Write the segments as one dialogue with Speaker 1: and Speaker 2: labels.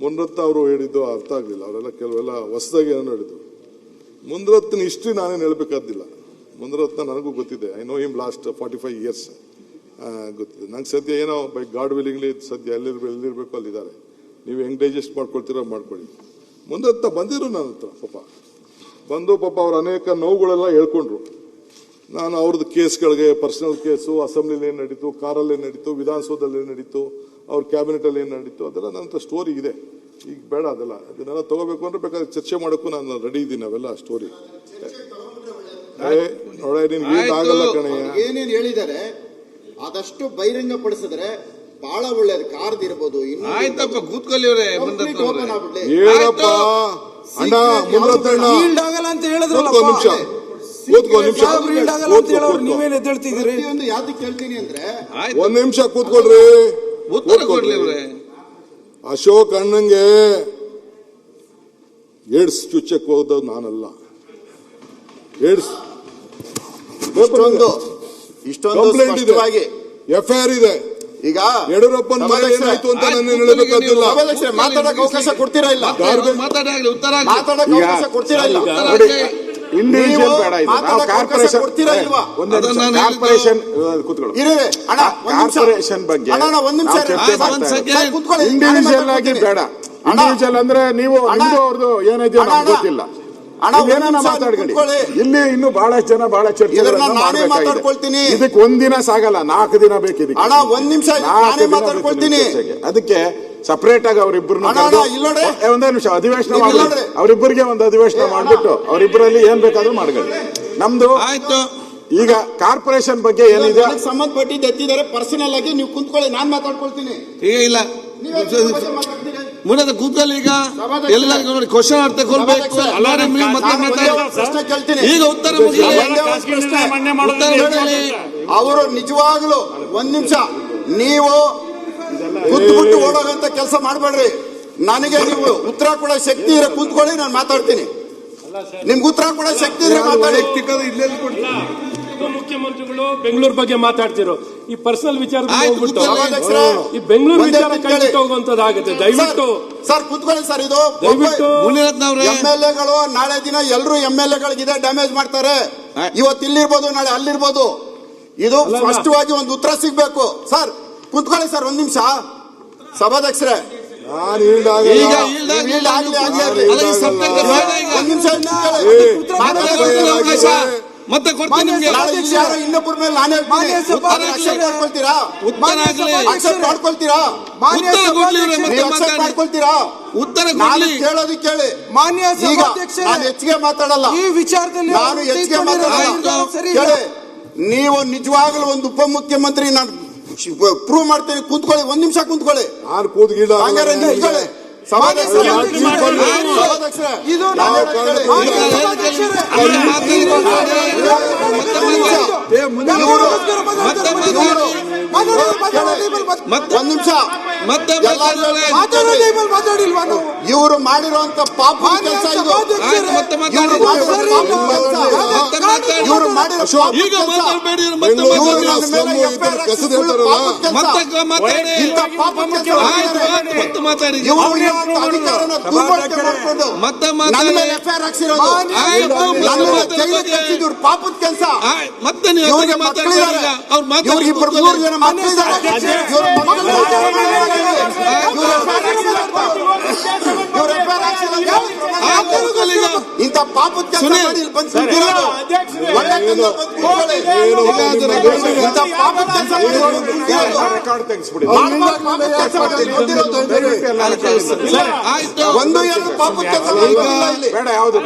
Speaker 1: ಮುನ್ರತ್ನ ಅವರು ಹೇಳಿದ್ದು ಅರ್ಥ ಆಗಲಿಲ್ಲ. ಅವರೆಲ್ಲ ಕೆಲವೆಲ್ಲ ಹೊಸದಾಗಿ ಏನೋ ಹೇಳಿದ್ರು. ಮುನ್ರತ್ನ ಹಿಸ್ಟ್ರಿ ನಾನೇನು ಹೇಳಬೇಕಾದಿಲ್ಲ. ಮುನ್ರತ್ನ ನನಗೂ ಗೊತ್ತಿದೆ. I know him last 45 years ಗೊತ್ತಿದೆ. ನಂಗೆ ಸದ್ಯ ಏನೋ ಬೈ ಗಾಡ್ ವಿಲ್ಲಿಂಗ್ಲಿ ಸದ್ಯ ಎಲ್ಲಿರಬೇಕು ಅಲ್ಲಿದ್ದಾರೆ. ನೀವು ಹೆಂಗೆ ಡೈಜೆಸ್ಟ್ ಮಾಡ್ಕೊಳ್ತೀರೋ ಮಾಡ್ಕೊಳ್ಳಿ. ಮುನ್ರತ್ನ ಬಂದಿರು ನನ್ನ ಹತ್ರ ಬಂದು ಪಾಪ ಅವ್ರ ಅನೇಕ ನೋವುಗಳೆಲ್ಲ ಹೇಳ್ಕೊಂಡ್ರು. ನಾನು ಅವ್ರದ್ದು ಕೇಸ್ಗಳಿಗೆ ಪರ್ಸನಲ್ ಕೇಸು, ಅಸೆಂಬ್ಲಿಲಿ ಏನು ನಡೀತು, ಕಾರಲ್ಲಿ ಏನು ನಡೀತು, ವಿಧಾನಸೌಧದಲ್ಲಿ ಏನು ನಡೀತು, ಅವ್ರ ಕ್ಯಾಬಿನೆಟಲ್ಲಿ ಏನು ನಡೀತು, ಅದೆಲ್ಲ ನನ್ನ ಸ್ಟೋರಿ ಇದೆ. ಈಗ ಬೇಡ ಅದೆಲ್ಲ, ಅದನ್ನೆಲ್ಲ ತಗೋಬೇಕು ಅಂದ್ರೆ ಬೇಕಾದ್ರೆ ಚರ್ಚೆ ಮಾಡೋಕ್ಕೂ ನಾನು ರೆಡಿ ಇದ್ದೀನಿ. ಅವೆಲ್ಲ ಸ್ಟೋರಿ ನೋಡ, ನಿನ್ಗೆ ಆಗಲ್ಲ ಕಣಯ್ಯ.
Speaker 2: ಏನೇನು ಹೇಳಿದ್ದಾರೆ ಆದಷ್ಟು ಬಹಿರಂಗ ಪಡಿಸಿದ್ರೆ ಬಹಳ ಒಳ್ಳೇದು. ಕಾರ್ಡ್ ಇರ್ಬೋದು.
Speaker 3: ಆಯ್ತಪ್ಪ, ಕೂತ್ಕೊಳ್ಳಿ ಅವರೇ.
Speaker 1: ಹೇಳಪ್ಪ ಅಣ್ಣ, ಮುನ್ರತ್ನ
Speaker 4: ಆಗಲ್ಲ ಅಂತ ಹೇಳಿದ್ರಲ್ಲ. ನೀವೇನ್ ಎದ್ದೇಳ್ತಿದ್ದೀರಿ?
Speaker 2: ಯಾವ್ದಕ್ಕೆ ಕೇಳ್ತೀನಿ ಅಂದ್ರೆ
Speaker 1: ಒಂದ್ ನಿಮಿಷ ಕೂತ್ಕೊಳ್ರಿ.
Speaker 3: ಉತ್ತರ ಕೊಡ್ಲಿ ಅವ್ರೆ.
Speaker 1: ಅಶೋಕ್ ಅಣ್ಣಂಗೆ ಏಡ್ಸ್ ಚುಚ್ಚಕ್ಕೆ ಹೋದ ನಾನಲ್ಲ. ಏಡ್ಸ್
Speaker 2: ಇಷ್ಟೊಂದು
Speaker 1: ಕಂಪ್ಲೇಂಟ್ ಇದೆ, FIR ಇದೆ. ಈಗ ಯಡಿಯೂರಪ್ಪನ ಮನೆ ಏನಾಯ್ತು ಅಂತ ನಾನು ಹೇಳಬೇಕಾಗಿಲ್ಲ.
Speaker 2: ಮಾತಾಡಕ್ಕೆ ಅವಕಾಶ ಕೊಡ್ತೀರಾ ಇಲ್ಲ?
Speaker 3: ಮಾತಾಡಲಿ, ಉತ್ತರ
Speaker 2: ಮಾತಾಡಕ್ಕೆ ಅವಕಾಶ ಕೊಡ್ತೀರಾ ಇಲ್ಲ?
Speaker 5: ಇಂಡಿವಿಜುವಲ್ ಬೇಡ, ಇದು ನಾವು ಕಾರ್ಪೊರೇಷನ್ ಕಾರ್ಪೊರೇಷನ್ ಬಗ್ಗೆ ಇಂಡಿವಿಜುವಲ್ ಆಗಿ ಬೇಡ. ಇಂಡಿವಿಜುವಲ್ ಅಂದ್ರೆ ನೀವು ನಿಮ್ದು ಅವ್ರದ್ದು ಏನಿದೆ ನಮ್ಗೆ ಗೊತ್ತಿಲ್ಲ. ಏನೇನ ಮಾತಾಡ್ಕೊಳ್ಳಿ. ಇಲ್ಲಿ ಇನ್ನು ಬಹಳಷ್ಟು ಜನ ಬಹಳ ಚರ್ಚೆಗಳನ್ನ
Speaker 2: ಮಾತಾಡ್ಕೊಳ್ತೀನಿ.
Speaker 5: ಇದಕ್ಕೆ ಒಂದಿನ ಸಾಗಲ್ಲ, 4 ದಿನ ಬೇಕು. ಇದಕ್ಕೆ
Speaker 2: ಒಂದ್ ನಿಮಿಷ ಮಾತಾಡ್ಕೊಳ್ತೀನಿ.
Speaker 5: ಅದಕ್ಕೆ ಸಪರೇಟ್ ಆಗಿ ಅವರಿಬ್ಬರನ್ನ ಒಂದೇ ನಿಮಿಷ ಅಧಿವೇಶನ ಮಾಡಿ, ಅವರಿಬ್ಬರಿಗೆ ಒಂದು ಅಧಿವೇಶನ ಮಾಡ್ಬಿಟ್ಟು ಅವರಿಬ್ಬರಲ್ಲಿ ಏನ್ ಬೇಕಾದ್ರೂ ಮಾಡ್ಕೊಳ್ಳಿ. ನಮ್ದು
Speaker 3: ಆಯ್ತು.
Speaker 5: ಈಗ ಕಾರ್ಪೊರೇಷನ್ ಬಗ್ಗೆ ಏನಿದೆ
Speaker 2: ಸಂಬಂಧಪಟ್ಟಿದ್ದು ಎತ್ತಿದ್ದಾರೆ. ಪರ್ಸನಲ್ ಆಗಿ ನೀವು ಕುಂತ್ಕೊಳ್ಳಿ, ನಾನ್ ಮಾತಾಡ್ಕೊಳ್ತೀನಿ.
Speaker 3: ಈಗ ಇಲ್ಲ ಮುಂದೆ ಕೂತ್ಕೊಳ್ಳಿ. ಈಗ ಎಲ್ಲ ನೋಡಿ ಕ್ವಶನ್ ಅರ್ಥ ಕೊಡ್ಬೇಕು.
Speaker 2: ಪ್ರಶ್ನೆ ಕೇಳ್ತೀನಿ,
Speaker 3: ಈಗ ಉತ್ತರ
Speaker 2: ಅವರು ನಿಜವಾಗ್ಲು ಒಂದ್ ನಿಮಿಷ ನೀವು ಕೂತ್ಬಿಟ್ಟು ಓಡೋಗಂತ ಕೆಲಸ ಮಾಡಬೇಡ್ರಿ. ನನಗೆ ನೀವು ಉತ್ತರ ಕೊಡೋ ಶಕ್ತಿ ಇರೋ ಕೂತ್ಕೊಳ್ಳಿ, ನಾನು ಮಾತಾಡ್ತೀನಿ. ನಿಮ್ಗೆ ಉತ್ತರ ಕೊಡೋ ಶಕ್ತಿ ಇದ್ರೆ ಮಾತಾಡಿ.
Speaker 6: ಮುಖ್ಯಮಂತ್ರಿಗಳು ಬೆಂಗಳೂರು ಬಗ್ಗೆ ಮಾತಾಡ್ತಿರೋ ಈ ಪರ್ಸನಲ್ ವಿಚಾರ ಈ ಬೆಂಗಳೂರು ವಿಚಾರ ಕೈಬಿಟ್ಟು ಹೋಗುವಂತದ್ದಾಗುತ್ತೆ. ದಯವಿಟ್ಟು
Speaker 2: ಸರ್ ಕೂತ್ಕೊಳ್ಳಿ ಸರ್. ಇದು
Speaker 6: ದಯವಿಟ್ಟು
Speaker 2: MLAಗಳು ನಾಳೆ ದಿನ ಎಲ್ಲರೂ MLAಗಳಿಗಿದೆ ಡ್ಯಾಮೇಜ್ ಮಾಡ್ತಾರೆ. ಇವತ್ತು ಇಲ್ಲಿರ್ಬೋದು, ನಾಳೆ ಅಲ್ಲಿರ್ಬೋದು. ಇದು ಸ್ಪಷ್ಟವಾಗಿ ಒಂದು ಉತ್ತರ ಸಿಗ್ಬೇಕು. ಸರ್ ಕೂತ್ಕೊಳ್ಳಿ ಸರ್, ಒಂದ್ ನಿಮಿಷ. ಸಭಾಧ್ಯಕ್ಷರೇ,
Speaker 3: ಮತ್ತೆ ಕೊಡ್ತೀನಿ ನಿಮ್ಗೆ.
Speaker 2: ಇನ್ನೊಬ್ಬರ ಮೇಲೆ ನಾನೇ ಮಾಡ್ಕೊಳ್ತೀರಾ?
Speaker 3: ಉತ್ತರ
Speaker 2: ಕೇಳೋದು ಕೇಳಿ.
Speaker 4: ಮಾನ್ಯ
Speaker 2: ನಾನು ಹೆಚ್ಚಿಗೆ ಮಾತಾಡಲ್ಲ
Speaker 4: ಈ ವಿಚಾರದಲ್ಲಿ.
Speaker 2: ನಾನು ಹೆಚ್ಚಿಗೆ ಮಾತಾಡಲ್ಲ. ಕೇಳಿ, ನೀವು ನಿಜವಾಗ್ಲೂ ಒಂದು ಉಪಮುಖ್ಯಮಂತ್ರಿ ನಾನು ಪ್ರೂವ್ ಮಾಡ್ತೇನೆ. ಕೂತ್ಕೊಳ್ಳಿ, ಒಂದ್ ನಿಮಿಷ ಕೂತ್ಕೊಳ್ಳಿ.
Speaker 1: ಯಾರು ಕೂತ್ಕೊಳ್ಳಿ.
Speaker 2: ಒಂದ್ ನಿಮಿಷ. ಇವರು ಮಾಡಿರುವಂತ ಪಾಪ ಕೆಲಸ ಇದು. ಇವರು ಮಾಡಿರೋ ಪಾಪದ ಕೆಲಸ.
Speaker 3: ಮತ್ತೆ
Speaker 2: ಇಂಥ ಪಾಪದ ಕೆಲಸ ಒಂದು ಏನು ಪಾಪದ ಕೆಲಸ
Speaker 5: ಬೇಡ. ಯಾವುದು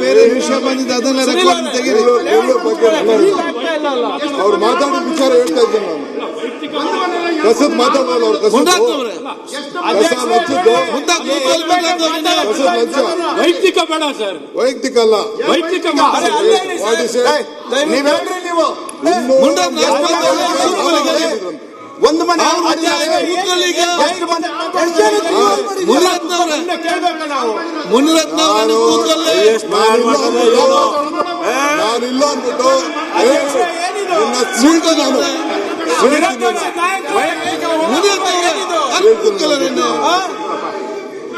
Speaker 3: ಬೇರೆ ವಿಷಯ ಬಂದಿದೆ, ಅದನ್ನ ರೆಕಾರ್ಡ್ ತೆಗೆದು
Speaker 1: ಅವ್ರು ಮಾತಾಡೋ ವಿಚಾರ ಹೇಳ್ತಾ ಇದ್ದೀನಿ ನಾನು. ಕಸದ ಮಾತಾಡಲ್ಲ ಅವ್ರು.
Speaker 6: ವೈಯಕ್ತಿಕ ಬೇಡ ಸರ್,
Speaker 1: ವೈಯಕ್ತಿಕ ಅಲ್ಲ,
Speaker 6: ವೈಯಕ್ತಿಕ
Speaker 2: ಒಂದು ಮನೆ
Speaker 1: ನಾನಿಲ್ಲ ಅಂದ್ಬಿಟ್ಟು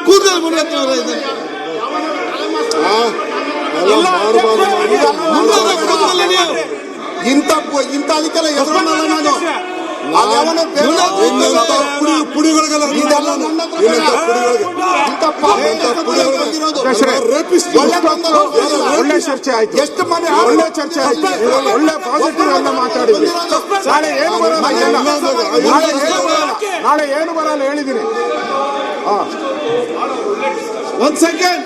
Speaker 3: ಕೂದಲು ಮುನ್ನೂರ ಇದೆ.
Speaker 2: ಇಂಥ ಅದಕ್ಕೆಲ್ಲ ಎದುರಲ್ಲ ನಾನು. ಅದ್ಯಾವನೋ ಬೇರೆ
Speaker 1: ಪುಡಿಗಳಿಗೆಲ್ಲ
Speaker 2: ಇದೆಲ್ಲ ನನ್ನ ಹತ್ರ ಬೇಡ. ಇಂಥ ಬಂದಿರೋದು.
Speaker 5: ಒಳ್ಳೆ ಚರ್ಚೆ ಆಯ್ತು,
Speaker 2: ಎಷ್ಟು ಮನೆ
Speaker 5: ಒಳ್ಳೆ ಚರ್ಚೆ ಆಯ್ತು, ಒಳ್ಳೆ ಪಾಸಿಟಿವ್ ಅನ್ನ ಮಾತಾಡಿದ್ವಿ. ನಾಳೆ ಏನು ಬರಲ್ಲ, ನಾಳೆ ಏನು ಬರಲ್ಲ ಹೇಳಿದ್ದೀನಿ.
Speaker 3: ಒಂದ್ ಸೆಕೆಂಡ್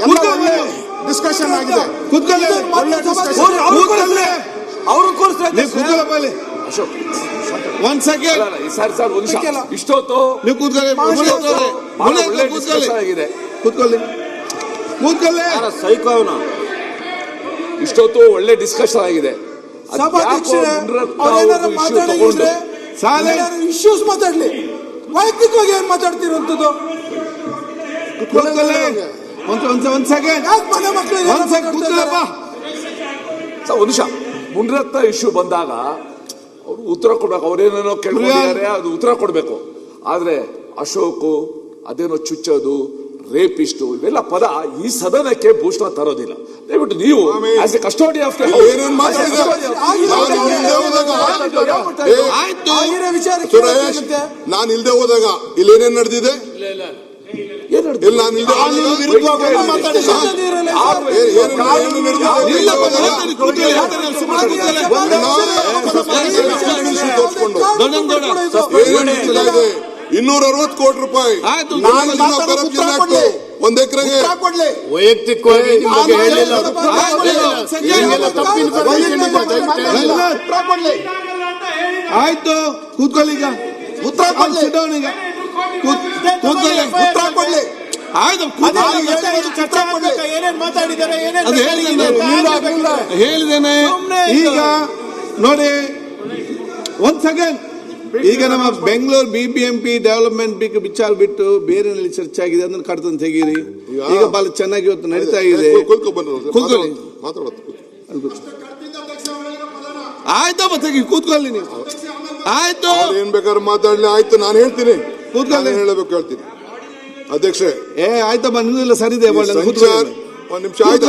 Speaker 5: ಎಲ್ಲ ಒಳ್ಳೆ ಡಿಸ್ಕಷನ್ ಆಗಿದೆ.
Speaker 3: ಕೂತ್ಕೊಳ್ಳಿ,
Speaker 5: ಒಳ್ಳೆ ಡಿಸ್ಕಷನ್.
Speaker 4: ಅವರು ಕೂರಿಸ್ತಾರೆ.
Speaker 3: ನೀವು ಕೂತ್ಕೊಳ್ಳಿ. ಒಂದ್ ಸೆಕೆಂಡ್
Speaker 6: ಸರ್ ಒಂದು ನಿಮಿಷ. ಇಷ್ಟೊತ್ತು
Speaker 3: ನೀವು ಕೂತ್ಕೊಳ್ಳಿ.
Speaker 6: ಒಳ್ಳೆ ಡಿಸ್ಕಷನ್ ಆಗಿದೆ.
Speaker 3: ಕೂತ್ಕೊಳ್ಳಿ, ಕೂತ್ಕೊಳ್ಳಿ.
Speaker 6: ಇಷ್ಟೊತ್ತು ಒಳ್ಳೆ ಡಿಸ್ಕಷನ್ ಆಗಿದೆ.
Speaker 4: ಸಭಾಧ್ಯಕ್ಷರೇ, ಅವ್ರೇನಾದ್ರು ಮಾತಾಡಿದ್ರೆ ಇಶ್ಯೂಸ್ ಮಾತಾಡ್ಲಿ. ವೈಯಕ್ತಿಕವಾಗಿ ಏನ್ ಮಾತಾಡ್ತಿರೋಂಥದ್ದು?
Speaker 3: ಕೂತ್ಕೊಳ್ಳಿ. ಒಂದ್ ಸೆಕೆಂಡ್.
Speaker 4: ಯಾಕೆ ಮನೆ ಮಕ್ಕಳು
Speaker 3: ಒಂದ್ ಸೆಕೆಂಡ್ ಕೂತ್ಕೊಳ್ಳಪ್ಪ.
Speaker 6: ಸರ್ ಒಂದು ನಿಮಿಷ. ಮುನ್ರತ್ನ ಇಶ್ಯೂ ಬಂದಾಗ ಅವರು ಉತ್ತರ ಕೊಡ್ಬೇಕು. ಅವ್ರೇನೇನೋ ಕೇಳ್ಕೊಂಡಿದ್ದಾರೆ, ಅದು ಉತ್ತರ ಕೊಡ್ಬೇಕು. ಆದ್ರೆ ಅಶೋಕ್ ಅದೇನೋ ಚುಚ್ಚೋದು, ರೇಪಿಸ್ಟು, ಇವೆಲ್ಲ ಪದ ಈ ಸದನಕ್ಕೆ ಭೂಷಣ ತರೋದಿಲ್ಲ. ದಯವಿಟ್ಟು ನೀವು ಆಸ್ ಎ ಕಸ್ಟೋಡಿ ಆಫ್
Speaker 3: ಆಯ್ತು,
Speaker 1: ನಾನು ಇಲ್ದೆ ಹೋದಾಗ ಇಲ್ಲಿ ಏನೇನ್ ನಡೆದಿದೆ? ಇಲ್ಲಿ ನಾನು ಇಲ್ದೆ $260 ಕೋಟಿ. ಒಂದ್ ಎಕರೆಗೆ
Speaker 5: ವೈಯಕ್ತಿಕವಾಗಿ
Speaker 3: ಆಯ್ತು, ಕೂತ್ಕೊಳ್ಳಿ. ಈಗ
Speaker 2: ಉತ್ತರ ಕೊಡ್ಲಿ.
Speaker 3: ಈಗ ಕೂತ್ಕೊಳ್ಳಿ.
Speaker 2: ಉತ್ತರ ಕೊಡ್ಲಿ.
Speaker 3: ಆಯ್ತು, ಹೇಳಿದ್ದೇನೆ. ಈಗ ನೋಡಿ, ಒಂದ್ ಸೆಕೆಂಡ್. ಈಗ ನಮ್ಮ ಬೆಂಗಳೂರು BBMP ಡೆವಲಪ್ಮೆಂಟ್ ವಿಚಾರ ಬಿಟ್ಟು ಬೇರೆ ಚರ್ಚೆ ಆಗಿದೆ, ಅದನ್ನ ಕಡ್ತಂತ ತೆಗೀರಿ. ಈಗ ಬಹಳ ಚೆನ್ನಾಗಿ ಇವತ್ತು ನಡೀತಾ ಇದೆ. ಕೂತ್ಕೊಳ್ಳಿ. ಆಯ್ತಾ, ಮತ್ತೆ ಕೂತ್ಕೊಳ್ಳಿ ನೀವು. ಆಯ್ತು,
Speaker 1: ಏನ್ ಬೇಕಾದ್ರೆ ಮಾತಾಡ್ಲಿ. ಆಯ್ತು, ನಾನು ಹೇಳ್ತೀನಿ.
Speaker 3: ಕೂತ್ಕೊಳ್ಳಿ.
Speaker 1: ಹೇಳಬೇಕು ಹೇಳ್ತೀನಿ. ಅಧ್ಯಕ್ಷೆ,
Speaker 3: ಆಯ್ತಪ್ಪ, ನಿಮ್ದೆಲ್ಲ ಸರಿ ಇದೆ.
Speaker 1: ಒಂದ್ ನಿಮಿಷ. ಆಯ್ತು.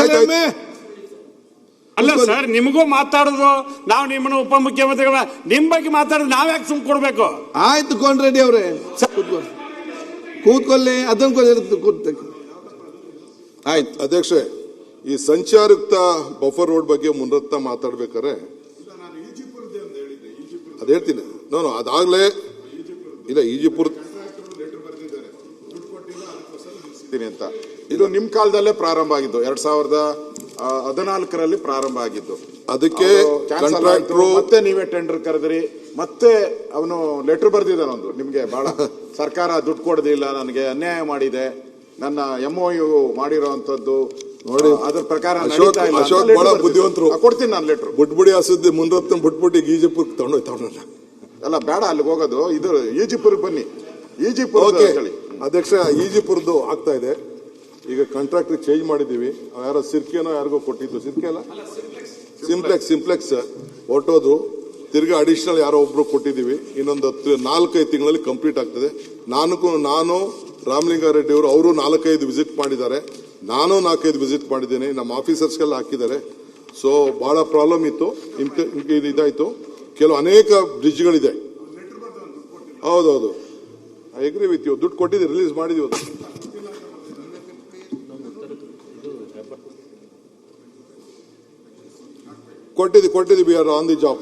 Speaker 7: ಅಲ್ಲ ಸರ್, ನಿಮಗೂ ಮಾತಾಡೋದು ನಾವು ನಿಮ್ಮನ್ನು ಉಪಮುಖ್ಯಮಂತ್ರಿಗಳ ನಿಮ್ ಬಗ್ಗೆ ಮಾತಾಡೋದು ನಾವ್ ಯಾಕೆ ಸುಮ್ ಕೊಡ್ಬೇಕು?
Speaker 3: ಆಯ್ತು ಕೊಂಡ್ರೆಡ್ಡಿ ಅವ್ರೆ, ಕೂತ್ಕೊಳ್ಳಿ. ಅದನ್ನ ಆಯ್ತು.
Speaker 1: ಅಧ್ಯಕ್ಷೆ, ಈ ಸಂಚಾರಯುಕ್ತ ಬಫರ್ ರೋಡ್ ಬಗ್ಗೆ ಮುನ್ರತ್ನ ಮಾತಾಡ್ಬೇಕಾರೆ ಅದ್ ಹೇಳ್ತೀನಿ. ನಾನು ಅದಾಗ್ಲೇ ಇಲ್ಲ ಈಜಿಪುರ
Speaker 5: ಅಂತ ಇದು ನಿಮ್ ಕಾಲದಲ್ಲೇ ಪ್ರಾರಂಭ ಆಗಿದ್ದು, 2014ರಲ್ಲಿ ಪ್ರಾರಂಭ ಆಗಿದ್ದು.
Speaker 1: ಅದಕ್ಕೆ
Speaker 5: ಮತ್ತೆ ನೀವೇ ಟೆಂಡರ್ ಕರೆದ್ರಿ. ಮತ್ತೆ ಅವನು ಲೆಟರ್ ಬರ್ದಿದ್ದಾನ ಒಂದು, ನಿಮ್ಗೆ ಬಹಳ ಸರ್ಕಾರ ದುಡ್ಡು ಕೊಡೋದಿಲ್ಲ, ನನಗೆ ಅನ್ಯಾಯ ಮಾಡಿದೆ, ನನ್ನ MOU ಮಾಡಿರೋಂಥದ್ದು ನೋಡಿ, ಅದ್ರ ಪ್ರಕಾರ
Speaker 1: ಅಶೋಕ್ ಬಹಳ ಬುದ್ಧಿವಂತರು.
Speaker 5: ಕೊಡ್ತೀನಿ ನಾನು ಲೆಟರ್.
Speaker 1: ಬುಟ್ಬುಡಿ ಹಸುದ್ದಿ ಮುನ್ರತ್ನ ಬಿಟ್ಬಿಟ್ಟು ಈಗ ಈಜಿಪುರ್ ತಗೊಂಡೋಯ್ತವನಲ್ಲ.
Speaker 5: ಅಲ್ಲ ಬೇಡ, ಅಲ್ಲಿಗೆ ಹೋಗೋದು. ಇದು ಈಜಿಪುರ್ಗೆ ಬನ್ನಿ. ಈಜಿಪುರ್
Speaker 1: ಅಧ್ಯಕ್ಷ, ಈಜಿಪುರ್ದು ಆಗ್ತಾ ಇದೆ. ಈಗ ಕಾಂಟ್ರಾಕ್ಟರ್ ಚೇಂಜ್ ಮಾಡಿದೀವಿ. ಯಾರೋ ಸಿರ್ಕೆನೋ ಯಾರಿಗೋ ಕೊಟ್ಟಿದ್ದು, ಸಿರ್ಕೆ ಅಲ್ಲ, ಸಿಂಪ್ಲೆಕ್ಸ್ ಹೊರಟೋದ್ರು. ತಿರ್ಗಾ ಅಡಿಷನಲ್ ಯಾರೋ ಒಬ್ರು ಕೊಟ್ಟಿದ್ದೀವಿ. ಇನ್ನೊಂದು 4-5 ತಿಂಗಳಲ್ಲಿ ಕಂಪ್ಲೀಟ್ ಆಗ್ತದೆ. ನಾನು ರಾಮಲಿಂಗಾರೆಡ್ಡಿ ಅವರು 4-5 ವಿಸಿಟ್ ಮಾಡಿದ್ದಾರೆ. ನಾನು 4-5 ವಿಸಿಟ್ ಮಾಡಿದ್ದೇನೆ. ನಮ್ಮ ಆಫೀಸರ್ಸ್ಗೆಲ್ಲ ಹಾಕಿದ್ದಾರೆ. ಸೊ ಬಹಳ ಪ್ರಾಬ್ಲಮ್ ಇತ್ತು. ಇದಾಯ್ತು. ಕೆಲವು ಅನೇಕ ಬ್ರಿಡ್ಜ್ಗಳಿದೆ. ಹೌದೌದು, ಐ ಅಗ್ರಿ ವಿತ್ ಯು. ದುಡ್ಡು ಕೊಟ್ಟಿದ್ದೀವಿ, ರಿಲೀಸ್ ಮಾಡಿದೀವಿ. ಕೊಟ್ಟಿದ್ದೀವಿ. We are on the job.